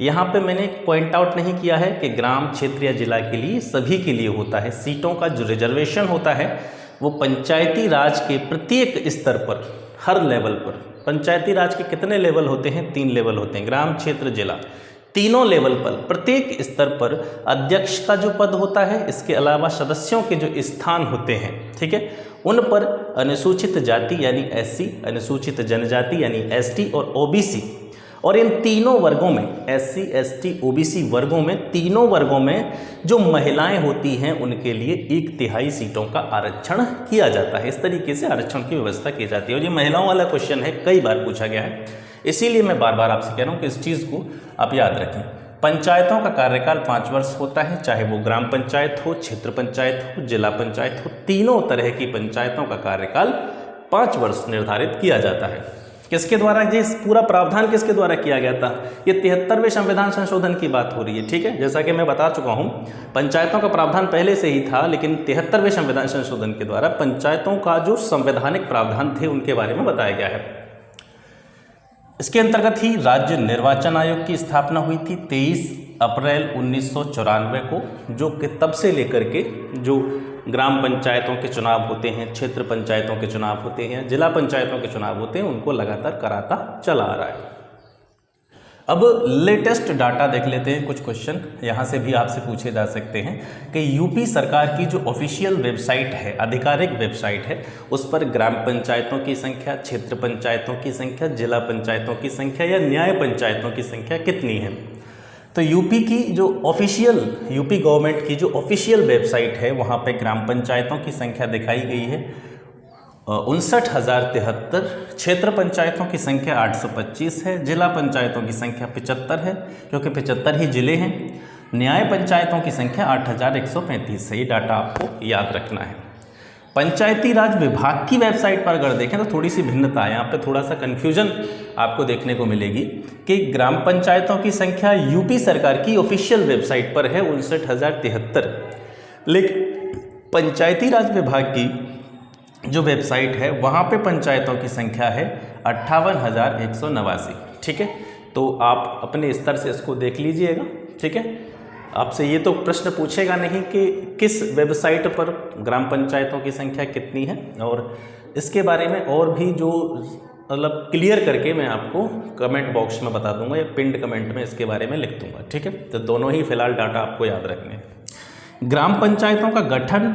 यहाँ पे मैंने पॉइंट आउट नहीं किया है कि ग्राम, क्षेत्र या जिला के लिए सभी के लिए होता है। सीटों का जो रिजर्वेशन होता है वो पंचायती राज के प्रत्येक स्तर पर, हर लेवल पर, पंचायती राज के कितने लेवल होते हैं? 3 लेवल होते हैं, ग्राम, क्षेत्र, जिला। तीनों लेवल पर प्रत्येक स्तर पर अध्यक्ष का जो पद होता है, इसके अलावा सदस्यों के जो स्थान होते हैं, ठीक है, उन पर अनुसूचित जाति यानी SC, अनुसूचित जनजाति यानी ST और OBC, और इन तीनों वर्गों में, SC, ST, OBC वर्गों में, तीनों वर्गों में जो महिलाएं होती हैं उनके लिए 1/3 सीटों का आरक्षण किया जाता है। इस तरीके से आरक्षण की व्यवस्था की जाती है। और ये महिलाओं वाला क्वेश्चन है, कई बार पूछा गया है, इसीलिए मैं बार बार आपसे कह रहा हूँ कि इस चीज़ को आप याद रखें। पंचायतों का कार्यकाल 5 वर्ष होता है, चाहे वो ग्राम पंचायत हो, क्षेत्र पंचायत हो, जिला पंचायत हो, तीनों तरह की पंचायतों का कार्यकाल 5 वर्ष निर्धारित किया जाता है। किसके द्वारा? ये पूरा प्रावधान किसके द्वारा किया गया था? ये 73वें संविधान संशोधन की बात हो रही है, ठीक है। जैसा कि मैं बता चुका हूँ, पंचायतों का प्रावधान पहले से ही था, लेकिन 73वें संविधान संशोधन के द्वारा पंचायतों का जो संवैधानिक प्रावधान थे उनके बारे में बताया गया है। इसके अंतर्गत ही राज्य निर्वाचन आयोग की स्थापना हुई थी 23 अप्रैल 1994 को, जो कि तब से लेकर के जो ग्राम पंचायतों के चुनाव होते हैं, क्षेत्र पंचायतों के चुनाव होते हैं, जिला पंचायतों के चुनाव होते हैं, उनको लगातार कराता चला आ रहा है। अब लेटेस्ट डाटा देख लेते हैं। कुछ क्वेश्चन यहाँ से भी आपसे पूछे जा सकते हैं कि यूपी सरकार की जो ऑफिशियल वेबसाइट है, आधिकारिक वेबसाइट है, उस पर ग्राम पंचायतों की संख्या, क्षेत्र पंचायतों की संख्या, जिला पंचायतों की संख्या या न्याय पंचायतों की संख्या कितनी है? तो यूपी की जो ऑफिशियल, यूपी गवर्नमेंट की जो ऑफिशियल वेबसाइट है, वहाँ पे ग्राम पंचायतों की संख्या दिखाई गई है 59,073, क्षेत्र पंचायतों की संख्या 825 है, जिला पंचायतों की संख्या 75 है, क्योंकि 75 ही जिले हैं, न्याय पंचायतों की संख्या 8,135 है। ये डाटा आपको याद रखना है। पंचायती राज विभाग की वेबसाइट पर अगर देखें तो थोड़ी सी भिन्नता है, यहाँ पे थोड़ा सा कन्फ्यूजन आपको देखने को मिलेगी कि ग्राम पंचायतों की संख्या यूपी सरकार की ऑफिशियल वेबसाइट पर है 59,073, लेकिन पंचायती राज विभाग की जो वेबसाइट है वहाँ पे पंचायतों की संख्या है 58,189, ठीक है। तो आप अपने स्तर से इसको देख लीजिएगा, ठीक है। आपसे ये तो प्रश्न पूछेगा नहीं कि किस वेबसाइट पर ग्राम पंचायतों की संख्या कितनी है, और इसके बारे में और भी जो मतलब क्लियर करके मैं आपको कमेंट बॉक्स में बता दूंगा या पिंड कमेंट में इसके बारे में लिख दूंगा, ठीक है। तो दोनों ही फिलहाल डाटा आपको याद रखने हैं। ग्राम पंचायतों का गठन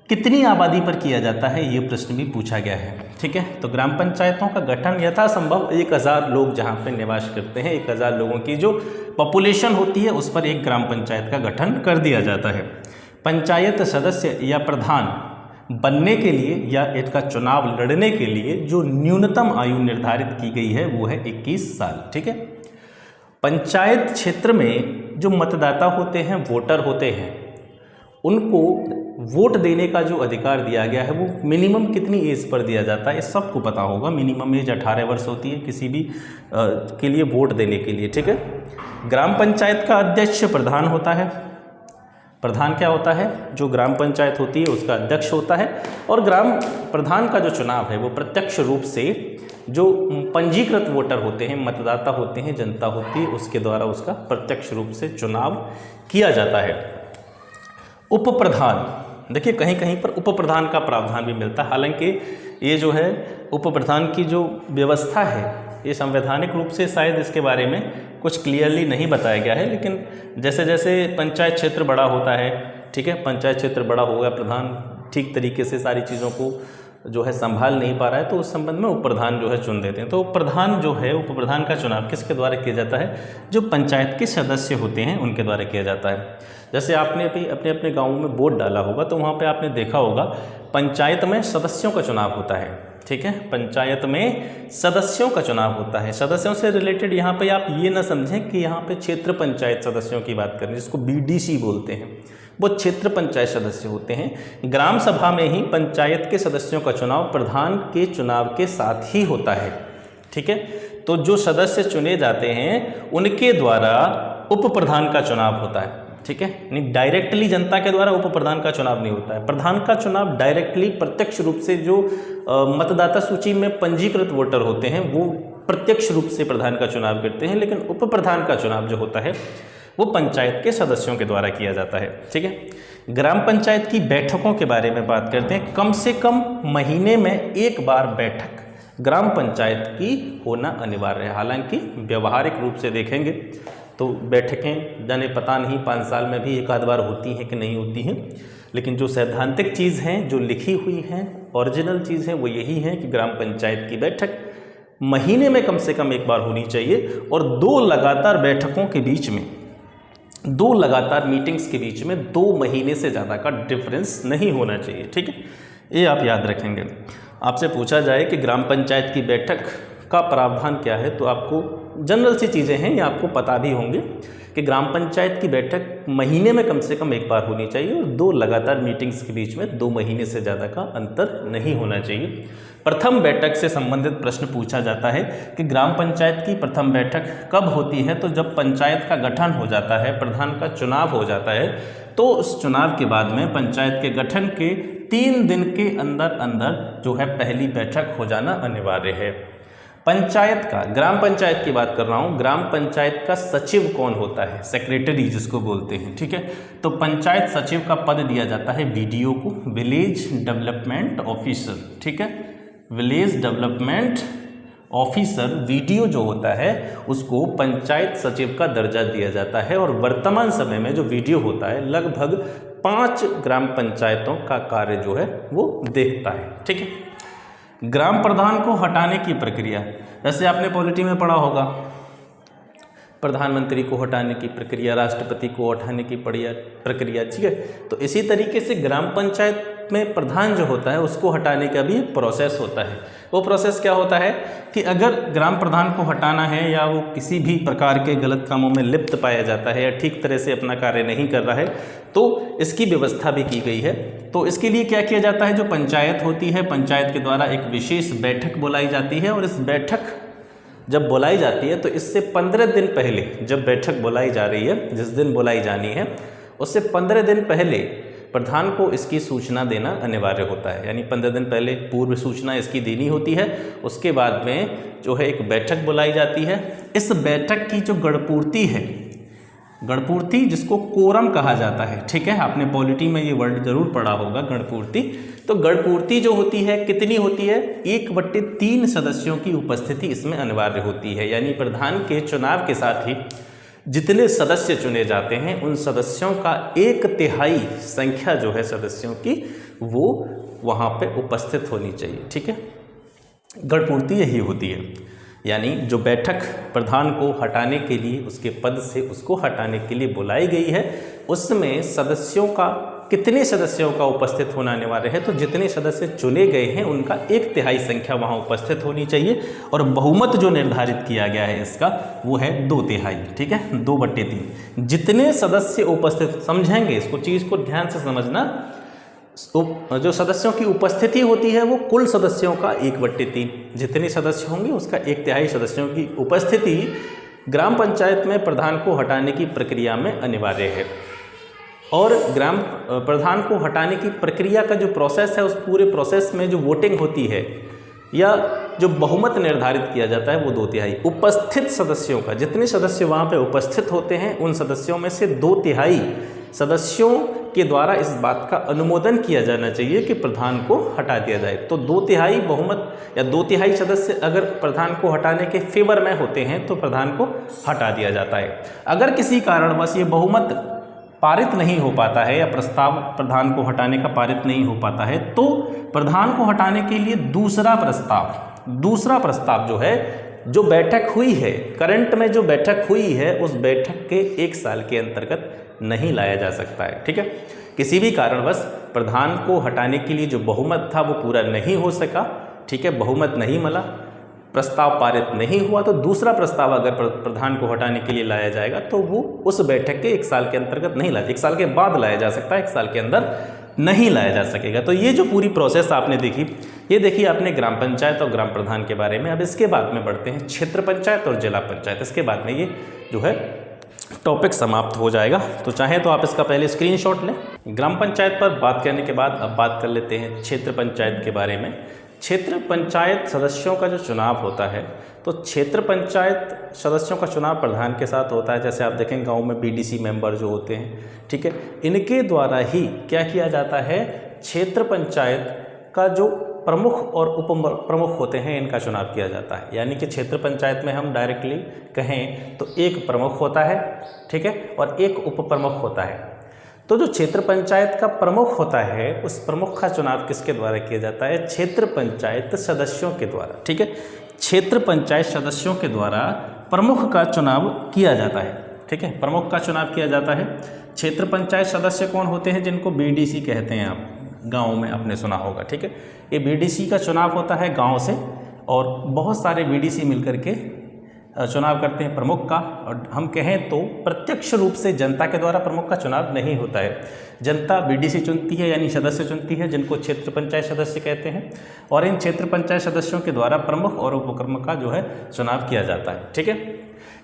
कितनी आबादी पर किया जाता है, ये प्रश्न भी पूछा गया है, ठीक है। तो ग्राम पंचायतों का गठन यथासंभव 1000 लोग जहाँ पे निवास करते हैं, 1000 लोगों की जो पॉपुलेशन होती है उस पर एक ग्राम पंचायत का गठन कर दिया जाता है। पंचायत सदस्य या प्रधान बनने के लिए या इसका चुनाव लड़ने के लिए जो न्यूनतम आयु निर्धारित की गई है वो है 21 साल, ठीक है। पंचायत क्षेत्र में जो मतदाता होते हैं, वोटर होते हैं, उनको वोट देने का जो अधिकार दिया गया है वो मिनिमम कितनी एज पर दिया जाता है, ये सबको पता होगा। मिनिमम एज 18 वर्ष होती है किसी भी के लिए वोट देने के लिए, ठीक है। ग्राम पंचायत का अध्यक्ष प्रधान होता है। प्रधान क्या होता है? जो ग्राम पंचायत होती है उसका अध्यक्ष होता है। और ग्राम प्रधान का जो चुनाव है वो प्रत्यक्ष रूप से जो पंजीकृत वोटर होते हैं, मतदाता होते हैं, जनता होती है, उसके द्वारा उसका प्रत्यक्ष रूप से चुनाव किया जाता है। उप प्रधान, देखिए कहीं कहीं पर उप प्रधान का प्रावधान भी मिलता है। हालांकि ये जो है उप प्रधान की जो व्यवस्था है ये संवैधानिक रूप से शायद इसके बारे में कुछ क्लियरली नहीं बताया गया है, लेकिन जैसे जैसे पंचायत क्षेत्र बड़ा होता है, ठीक है, पंचायत क्षेत्र बड़ा होगा, प्रधान ठीक तरीके से सारी चीज़ों को जो है संभाल नहीं पा रहा है, तो उस संबंध में उप प्रधान जो है चुन देते हैं। तो उप प्रधान जो है, उप प्रधान का चुनाव किसके द्वारा किया जाता है? जो पंचायत के सदस्य होते हैं उनके द्वारा किया जाता है। जैसे आपने अभी अपने अपने गाँव में वोट डाला होगा तो वहाँ पे आपने देखा होगा पंचायत में सदस्यों का चुनाव होता है, ठीक है, पंचायत में सदस्यों का चुनाव होता है। सदस्यों से रिलेटेड यहाँ पे आप ये ना समझें कि यहाँ पे क्षेत्र पंचायत सदस्यों की बात करें, जिसको BDC बोलते हैं, वो क्षेत्र पंचायत सदस्य होते हैं। ग्राम सभा में ही पंचायत के सदस्यों का चुनाव प्रधान के चुनाव के साथ ही होता है, ठीक है। तो जो सदस्य चुने जाते हैं उनके द्वारा उप प्रधान का चुनाव होता है, ठीक है। नहीं, डायरेक्टली जनता के द्वारा उप प्रधान का चुनाव नहीं होता है। प्रधान का चुनाव डायरेक्टली प्रत्यक्ष रूप से जो मतदाता सूची में पंजीकृत वोटर होते हैं वो प्रत्यक्ष रूप से प्रधान का चुनाव करते हैं, लेकिन उप प्रधान का चुनाव जो होता है वो पंचायत के सदस्यों के द्वारा किया जाता है, ठीक है। ग्राम पंचायत की बैठकों के बारे में बात करते हैं। कम से कम महीने में एक बार बैठक ग्राम पंचायत की होना अनिवार्य है। हालांकि व्यवहारिक रूप से देखेंगे तो बैठकें जाने पता नहीं 5 साल में भी एक आध बार होती हैं कि नहीं होती हैं, लेकिन जो सैद्धांतिक चीज़ हैं, जो लिखी हुई हैं, ओरिजिनल चीज़ है, वो यही है कि ग्राम पंचायत की बैठक महीने में कम से कम एक बार होनी चाहिए और 2 लगातार बैठकों के बीच में, 2 लगातार मीटिंग्स के बीच में 2 महीने से ज़्यादा का डिफरेंस नहीं होना चाहिए, ठीक है। ये आप याद रखेंगे। आपसे पूछा जाए कि ग्राम पंचायत की बैठक का प्रावधान क्या है, तो आपको जनरल सी चीज़ें हैं, ये आपको पता भी होंगे कि ग्राम पंचायत की बैठक महीने में कम से कम एक बार होनी चाहिए और 2 लगातार मीटिंग्स के बीच में 2 महीने से ज़्यादा का अंतर नहीं होना चाहिए। प्रथम बैठक से संबंधित प्रश्न पूछा जाता है कि ग्राम पंचायत की प्रथम बैठक कब होती है, तो जब पंचायत का गठन हो जाता है, प्रधान का चुनाव हो जाता है, तो उस चुनाव के बाद में पंचायत के गठन के 3 दिन के अंदर अंदर जो है पहली बैठक हो जाना अनिवार्य है। पंचायत का, ग्राम पंचायत की बात कर रहा हूँ, ग्राम पंचायत का सचिव कौन होता है, सेक्रेटरी जिसको बोलते हैं, ठीक है। तो पंचायत सचिव का पद दिया जाता है वीडीओ को, विलेज डेवलपमेंट ऑफिसर, ठीक है। विलेज डेवलपमेंट ऑफिसर वीडीओ जो होता है उसको पंचायत सचिव का दर्जा दिया जाता है और वर्तमान समय में जो वीडीओ होता है लगभग 5 ग्राम पंचायतों का कार्य जो है वो देखता है, ठीक है। ग्राम प्रधान को हटाने की प्रक्रिया, जैसे आपने पॉलिटी में पढ़ा होगा, प्रधानमंत्री को हटाने की प्रक्रिया, राष्ट्रपति को हटाने की प्रक्रिया, ठीक है। तो इसी तरीके से ग्राम पंचायत में प्रधान जो होता है उसको हटाने का भी प्रोसेस होता है। वो प्रोसेस क्या होता है कि अगर ग्राम प्रधान को हटाना है या वो किसी भी प्रकार के गलत कामों में लिप्त पाया जाता है या ठीक तरह से अपना कार्य नहीं कर रहा है, तो इसकी व्यवस्था भी की गई है। तो इसके लिए क्या किया जाता है, जो पंचायत होती है, पंचायत के द्वारा एक विशेष बैठक बुलाई जाती है और इस बैठक जब बुलाई जाती है तो इससे 15 दिन पहले, जब बैठक बुलाई जा रही है, जिस दिन बुलाई जानी है उससे 15 दिन पहले प्रधान को इसकी सूचना देना अनिवार्य होता है। यानी 15 दिन पहले पूर्व सूचना इसकी देनी होती है। उसके बाद में जो है एक बैठक बुलाई जाती है। इस बैठक की जो गणपूर्ति है, गणपूर्ति जिसको कोरम कहा जाता है, ठीक है, आपने पॉलिटी में ये वर्ड जरूर पढ़ा होगा, गणपूर्ति। तो गणपूर्ति जो होती है कितनी होती है, 1/3 सदस्यों की उपस्थिति इसमें अनिवार्य होती है। यानी प्रधान के चुनाव के साथ ही जितने सदस्य चुने जाते हैं उन सदस्यों का 1/3 संख्या जो है सदस्यों की वो वहाँ पे उपस्थित होनी चाहिए, ठीक है। गणपूर्ति यही होती है। यानी जो बैठक प्रधान को हटाने के लिए, उसके पद से उसको हटाने के लिए बुलाई गई है, उसमें सदस्यों का, कितने सदस्यों का उपस्थित होना अनिवार्य है, तो जितने सदस्य चुने गए हैं उनका 1/3 संख्या वहाँ उपस्थित होनी चाहिए। और बहुमत जो निर्धारित किया गया है इसका वो है 2/3, ठीक है, 2/3। जितने सदस्य उपस्थित, समझेंगे इसको, चीज़ को ध्यान से समझना, जो सदस्यों की उपस्थिति होती है वो कुल सदस्यों का 1/3, जितने सदस्य होंगे उसका 1/3 सदस्यों की उपस्थिति ग्राम पंचायत में प्रधान को हटाने की प्रक्रिया में अनिवार्य है। और ग्राम प्रधान को हटाने की प्रक्रिया का जो प्रोसेस है, उस पूरे प्रोसेस में जो वोटिंग होती है या जो बहुमत निर्धारित किया जाता है वो 2/3 उपस्थित सदस्यों का, जितने सदस्य वहाँ पे उपस्थित होते हैं उन सदस्यों में से 2/3 सदस्यों के द्वारा इस बात का अनुमोदन किया जाना चाहिए कि प्रधान को हटा दिया जाए। तो 2/3 बहुमत या 2/3 सदस्य अगर प्रधान को हटाने के फेवर में होते हैं तो प्रधान को हटा दिया जाता है। अगर किसी कारणवश ये बहुमत पारित नहीं हो पाता है या प्रस्ताव प्रधान को हटाने का पारित नहीं हो पाता है, तो प्रधान को हटाने के लिए दूसरा प्रस्ताव जो है, जो बैठक हुई है, करंट में जो बैठक हुई है उस बैठक के 1 साल के अंतर्गत नहीं लाया जा सकता है, ठीक है। किसी भी कारणवश प्रधान को हटाने के लिए जो बहुमत था वो पूरा नहीं हो सका, ठीक है, बहुमत नहीं मिला, प्रस्ताव पारित नहीं हुआ, तो दूसरा प्रस्ताव अगर प्रधान को हटाने के लिए लाया जाएगा तो वो उस बैठक के 1 साल के अंतर्गत नहीं लाया, 1 साल के बाद लाया जा सकता है, 1 साल के अंदर नहीं लाया जा सकेगा। तो ये जो पूरी प्रोसेस आपने देखी, ये देखिए आपने ग्राम पंचायत और ग्राम प्रधान के बारे में। अब इसके बाद में बढ़ते हैं क्षेत्र पंचायत और जिला पंचायत। इसके बाद में ये जो है टॉपिक समाप्त हो जाएगा। तो चाहे तो आप इसका पहले स्क्रीनशॉट लें। ग्राम पंचायत पर बात करने के बाद अब बात कर लेते हैं क्षेत्र पंचायत के बारे में। क्षेत्र पंचायत सदस्यों का जो चुनाव होता है, तो क्षेत्र पंचायत सदस्यों का चुनाव प्रधान के साथ होता है। जैसे आप देखें गांव में बीडीसी मेंबर जो होते हैं, ठीक है, इनके द्वारा ही क्या किया जाता है, क्षेत्र पंचायत का जो प्रमुख और उप प्रमुख होते हैं इनका चुनाव किया जाता है। यानी कि क्षेत्र पंचायत में हम डायरेक्टली कहें तो एक प्रमुख होता है, ठीक है, और एक उप प्रमुख होता है। तो जो क्षेत्र पंचायत का प्रमुख होता है, उस प्रमुख का चुनाव किसके द्वारा किया जाता है, क्षेत्र पंचायत सदस्यों के द्वारा, ठीक है। क्षेत्र पंचायत सदस्यों के द्वारा प्रमुख का चुनाव किया जाता है, ठीक है, प्रमुख का चुनाव किया जाता है। क्षेत्र पंचायत सदस्य कौन होते हैं, जिनको बीडीसी कहते हैं, आप गाँव में आपने सुना होगा, ठीक है। ये बीडीसी का चुनाव होता है गाँव से, और बहुत सारे बीडीसी मिलकर के चुनाव करते हैं प्रमुख का। और हम कहें तो प्रत्यक्ष रूप से जनता के द्वारा प्रमुख का चुनाव नहीं होता है, जनता बीडीसी चुनती है, यानी सदस्य चुनती है, जिनको क्षेत्र पंचायत सदस्य कहते हैं। और इन क्षेत्र पंचायत सदस्यों के द्वारा प्रमुख और उप प्रमुख का जो है चुनाव किया जाता है, ठीक है।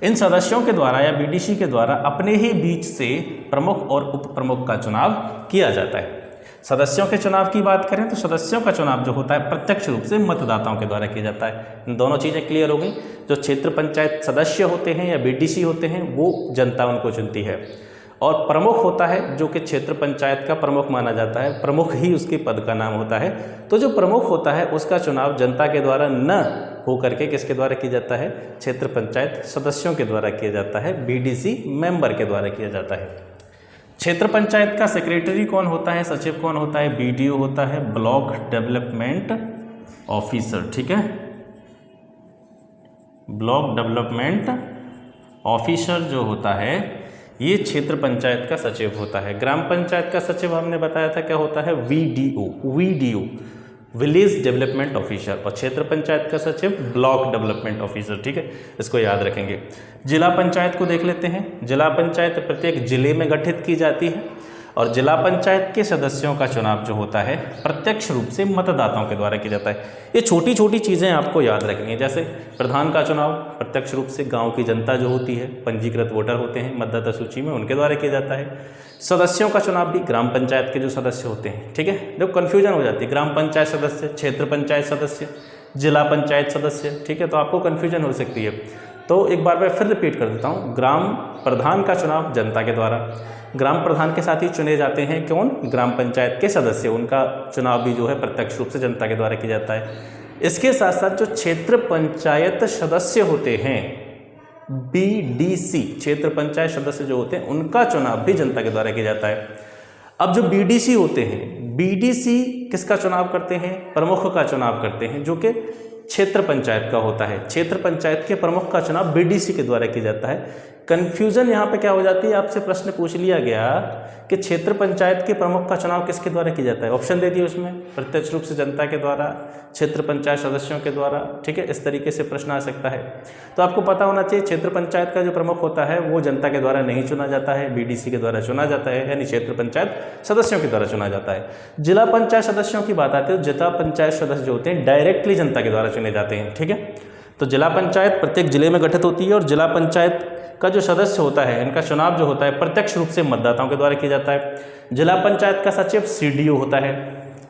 इन सदस्यों के द्वारा या बीडीसी के द्वारा अपने ही बीच से प्रमुख और उप प्रमुख का चुनाव किया जाता है। सदस्यों के चुनाव की बात करें तो सदस्यों का चुनाव जो होता है प्रत्यक्ष रूप से मतदाताओं के द्वारा किया जाता है। इन दोनों चीज़ें क्लियर हो गई। जो क्षेत्र पंचायत सदस्य होते हैं या बीडीसी होते हैं, वो जनता उनको चुनती है। और प्रमुख होता है जो कि क्षेत्र पंचायत का प्रमुख माना जाता है, प्रमुख ही उसके पद का नाम होता है। तो जो प्रमुख होता है उसका चुनाव जनता के द्वारा न हो करके किसके द्वारा किया जाता है, क्षेत्र पंचायत सदस्यों के द्वारा किया जाता है, बीडीसी मेंबर के द्वारा किया जाता है। क्षेत्र पंचायत का सेक्रेटरी कौन होता है, सचिव कौन होता है, बीडीओ होता है, ब्लॉक डेवलपमेंट ऑफिसर, ठीक है। ब्लॉक डेवलपमेंट ऑफिसर जो होता है ये क्षेत्र पंचायत का सचिव होता है। ग्राम पंचायत का सचिव हमने बताया था क्या होता है, वीडीओ विलेज डेवलपमेंट ऑफिसर, और क्षेत्र पंचायत का सचिव ब्लॉक डेवलपमेंट ऑफिसर, ठीक है, इसको याद रखेंगे। जिला पंचायत को देख लेते हैं। जिला पंचायत प्रत्येक जिले में गठित की जाती है, और जिला पंचायत के सदस्यों का चुनाव जो होता है प्रत्यक्ष रूप से मतदाताओं के द्वारा किया जाता है। ये छोटी छोटी चीज़ें आपको याद रखनी है। जैसे प्रधान का चुनाव प्रत्यक्ष रूप से गांव की जनता जो होती है, पंजीकृत वोटर होते हैं मतदाता सूची में, उनके द्वारा किया जाता है। सदस्यों का चुनाव भी ग्राम पंचायत के जो सदस्य होते हैं, ठीक है, जब कन्फ्यूजन हो जाती है, ग्राम पंचायत सदस्य, क्षेत्र पंचायत सदस्य, जिला पंचायत सदस्य, ठीक है, तो आपको कन्फ्यूजन हो सकती है। तो एक बार मैं फिर रिपीट कर देता हूँ। ग्राम प्रधान का चुनाव जनता के द्वारा, ग्राम प्रधान के साथ ही चुने जाते हैं कौन, ग्राम पंचायत के सदस्य, उनका चुनाव भी जो है प्रत्यक्ष रूप से जनता के द्वारा किया जाता है। इसके साथ साथ जो क्षेत्र पंचायत सदस्य होते हैं, बीडीसी, क्षेत्र पंचायत सदस्य जो होते हैं, उनका चुनाव भी जनता के द्वारा किया जाता है। अब जो बीडीसी होते हैं, बीडीसी किसका चुनाव करते हैं, प्रमुख का चुनाव करते हैं, जो कि क्षेत्र पंचायत का होता है। क्षेत्र पंचायत के प्रमुख का चुनाव बीडीसी के द्वारा किया जाता है। कंफ्यूजन यहाँ पे क्या हो जाती है, आपसे प्रश्न पूछ लिया गया कि क्षेत्र पंचायत के प्रमुख का चुनाव किसके द्वारा किया जाता है, ऑप्शन दे दिए उसमें, प्रत्यक्ष रूप से जनता के द्वारा, क्षेत्र पंचायत सदस्यों के द्वारा, ठीक है, इस तरीके से प्रश्न आ सकता है। तो आपको पता होना चाहिए क्षेत्र पंचायत का जो प्रमुख होता है वो जनता के द्वारा नहीं चुना जाता है, बीडीसी के द्वारा चुना जाता है, यानी क्षेत्र पंचायत सदस्यों के द्वारा चुना जाता है। जिला पंचायत सदस्यों की बात आती है, जिला पंचायत सदस्य जो होते हैं डायरेक्टली जनता के द्वारा चुने जाते हैं, ठीक है। तो जिला पंचायत प्रत्येक जिले में गठित होती है, और जिला पंचायत का जो सदस्य होता है, इनका चुनाव जो होता है प्रत्यक्ष रूप से मतदाताओं के द्वारा किया जाता है। जिला पंचायत का सचिव सीडीओ होता है,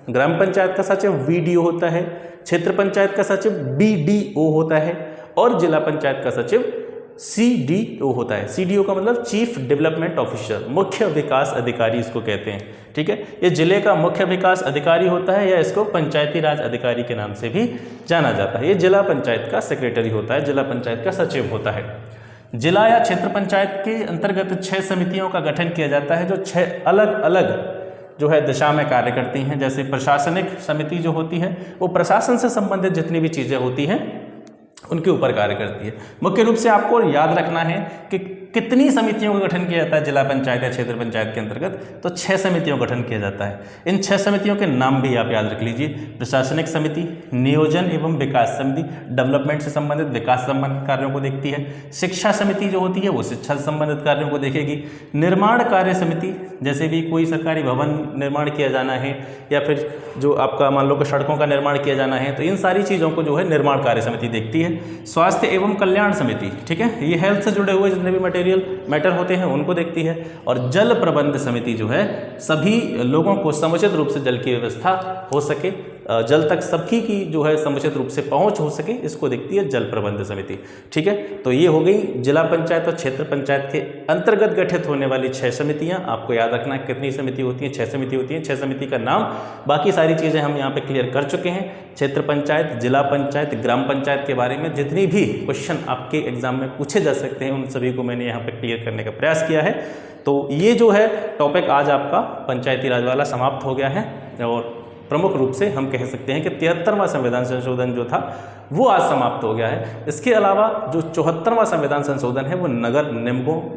ग्राम पंचायत का सचिव वीडीओ होता है, क्षेत्र पंचायत का सचिव बीडीओ होता है, और जिला पंचायत का सचिव सीडीओ होता है। सीडीओ का मतलब चीफ डेवलपमेंट ऑफिसर, मुख्य विकास अधिकारी इसको कहते हैं, ठीक है। ये जिले का मुख्य विकास अधिकारी होता है, या इसको पंचायती राज अधिकारी के नाम से भी जाना जाता है। ये जिला पंचायत का सेक्रेटरी होता है, जिला पंचायत का सचिव होता है। जिला या क्षेत्र पंचायत के अंतर्गत 6 समितियों का गठन किया जाता है, जो 6 अलग अलग जो है दिशा में कार्य करती हैं। जैसे प्रशासनिक समिति जो होती है वो प्रशासन से संबंधित जितनी भी चीज़ें होती हैं उनके ऊपर कार्य करती है। मुख्य रूप से आपको याद रखना है कि कितनी समितियों का गठन किया जाता है जिला पंचायत या क्षेत्र पंचायत के अंतर्गत? तो 6 समितियों का गठन किया जाता है। इन 6 समितियों के नाम भी आप याद रख लीजिए। प्रशासनिक समिति, नियोजन एवं विकास समिति डेवलपमेंट से संबंधित विकास संबंधित कार्यों को देखती है। शिक्षा समिति जो होती है वो शिक्षा से संबंधित कार्यों को देखेगी। निर्माण कार्य समिति, जैसे भी कोई सरकारी भवन निर्माण किया जाना है या फिर जो आपका मान लो कि सड़कों का निर्माण किया जाना है, तो इन सारी चीज़ों को जो है निर्माण कार्य समिति देखती है। स्वास्थ्य एवं कल्याण समिति, ठीक है, ये हेल्थ से जुड़े हुए जितने भी मैटर होते हैं उनको देखती है। और जल प्रबंध समिति जो है सभी लोगों को समुचित रूप से जल की व्यवस्था हो सके, जल तक सबकी की जो है समुचित रूप से पहुंच हो सके, इसको देखती है जल प्रबंध समिति। ठीक है, तो ये हो गई जिला पंचायत और क्षेत्र पंचायत के अंतर्गत गठित होने वाली 6 समितियां। आपको याद रखना है कितनी समिति होती हैं? 6 समिति होती हैं। 6 समिति का नाम, बाकी सारी चीज़ें हम यहाँ पे क्लियर कर चुके हैं। क्षेत्र पंचायत, जिला पंचायत, ग्राम पंचायत के बारे में जितनी भी क्वेश्चन आपके एग्जाम में पूछे जा सकते हैं उन सभी को मैंने यहाँ पे क्लियर करने का प्रयास किया है। तो ये जो है टॉपिक आज आपका पंचायती राज वाला समाप्त हो गया है। और प्रमुख रूप से हम कह सकते हैं कि 73वां संविधान संशोधन जो था वो आज समाप्त हो गया है। इसके अलावा जो 74वां संविधान संशोधन है वो नगर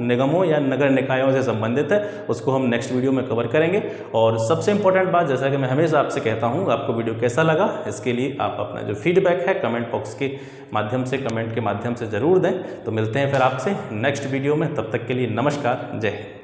निगमों या नगर निकायों से संबंधित है, उसको हम नेक्स्ट वीडियो में कवर करेंगे। और सबसे इंपॉर्टेंट बात, जैसा कि मैं हमेशा आपसे कहता हूँ, आपको वीडियो कैसा लगा इसके लिए आप अपना जो फीडबैक है कमेंट बॉक्स के माध्यम से, कमेंट के माध्यम से ज़रूर दें। तो मिलते हैं फिर आपसे नेक्स्ट वीडियो में, तब तक के लिए नमस्कार, जय हिंद।